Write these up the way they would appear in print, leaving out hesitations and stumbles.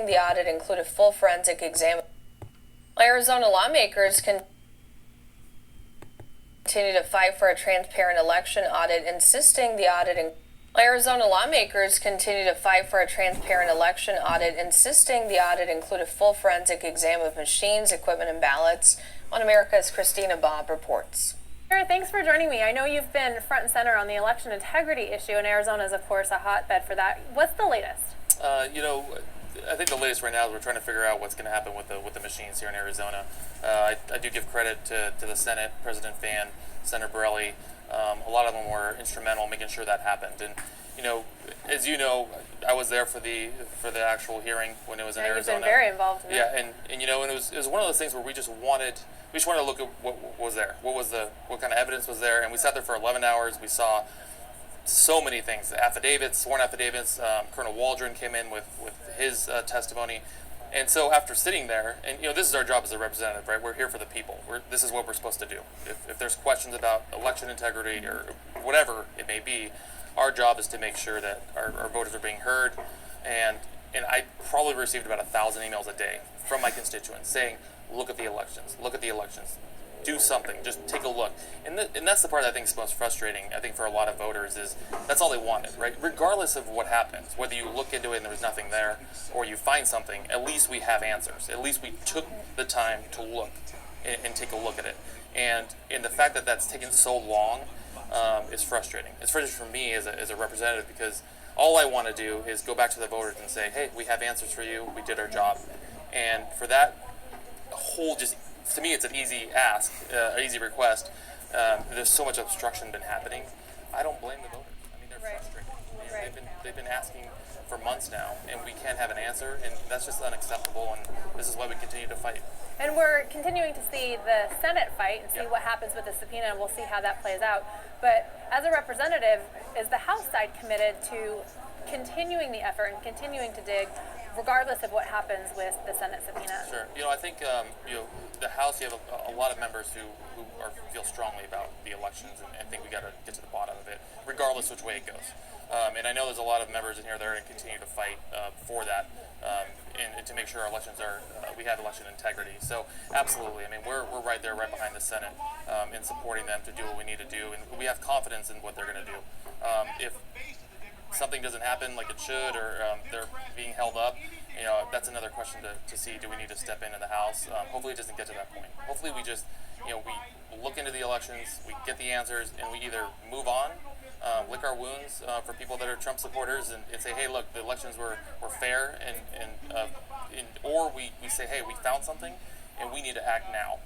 insisting the audit include a full forensic exam. Arizona lawmakers continue to fight for a transparent election audit, insisting the audit Arizona lawmakers continue to fight for a transparent election audit, insisting the audit include a full forensic exam of machines, equipment, and ballots. One America's Christina Bobb reports. Thanks for joining me. I know you've been front and center on the election integrity issue, and Arizona is, of course, a hotbed for that. What's the latest? I think the latest right now is we're trying to figure out what's going to happen with the machines here in Arizona. I do give credit to the Senate, President Fan, Senator Borelli. A lot of them were instrumental in making sure that happened. And as you know, I was there for the actual hearing when it was in Arizona. You've been very involved in that. Yeah, and it was one of those things where we just wanted to look at what was there, what kind of evidence was there, and we sat there for 11 hours. We saw so many things, affidavits, sworn affidavits. Colonel Waldron came in with his testimony. And so after sitting there, and this is our job as a representative, right? We're here for the people. This is what we're supposed to do. If there's questions about election integrity or whatever it may be, our job is to make sure that our voters are being heard. And I probably received about 1,000 emails a day from my constituents saying, look at the elections, do something, just take a look. And that's the part that I think is most frustrating, I think, for a lot of voters, is that's all they wanted, right? Regardless of what happens, whether you look into it and there's nothing there, or you find something, at least we have answers. At least we took the time to look and take a look at it. And the fact that that's taken so long is frustrating. It's frustrating for me as a representative, because all I want to do is go back to the voters and say, hey, we have answers for you, we did our job. And for that whole to me, it's an easy ask, an easy request. There's so much obstruction been happening. I don't blame the voters. I mean, they're frustrated. They've been asking for months now, and we can't have an answer, and that's just unacceptable, and this is why we continue to fight. And we're continuing to see the Senate fight and see what happens with the subpoena, and we'll see how that plays out. But as a representative, is the House side committed to continuing the effort and continuing to dig, regardless of what happens with the Senate subpoena? Sure. I think the House, you have a lot of members who feel strongly about the elections and think we got to get to the bottom of it, regardless which way it goes. And I know there's a lot of members in here that are going to continue to fight for that, and to make sure our elections we have election integrity. So absolutely, I mean, we're right there, right behind the Senate, in supporting them to do what we need to do, and we have confidence in what they're going to do. If something doesn't happen like it should, or they're being held up, that's another question to see. Do we need to step in the House? Hopefully it doesn't get to that point. Hopefully we just, we look into the elections, we get the answers, and we either move on, lick our wounds for people that are Trump supporters, and say, hey, look, the elections were fair, or we say, hey, we found something, and we need to act now.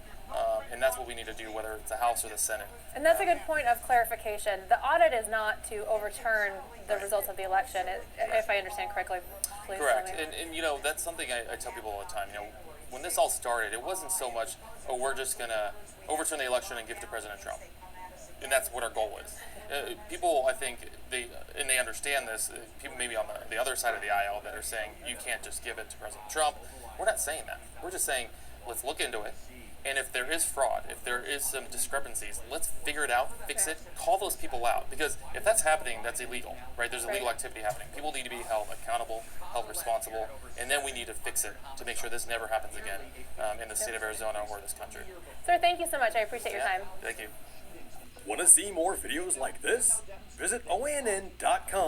And that's what we need to do, whether it's the House or the Senate. And that's a good point of clarification. The audit is not to overturn the results of the election, if I understand correctly. Please. Correct. And that's something I tell people all the time. When this all started, it wasn't so much, we're just going to overturn the election and give it to President Trump. And that's what our goal is. People, I think, they understand this. People maybe on the other side of the aisle that are saying, you can't just give it to President Trump. We're not saying that. We're just saying, let's look into it. And if there is fraud, if there is some discrepancies, let's figure it out, fix it, call those people out. Because if that's happening, that's illegal, right? There's illegal activity happening. People need to be held accountable, held responsible, and then we need to fix it to make sure this never happens again in the state of Arizona or this country. Sir, thank you so much. I appreciate your time. Thank you. Want to see more videos like this? Visit OANN.com.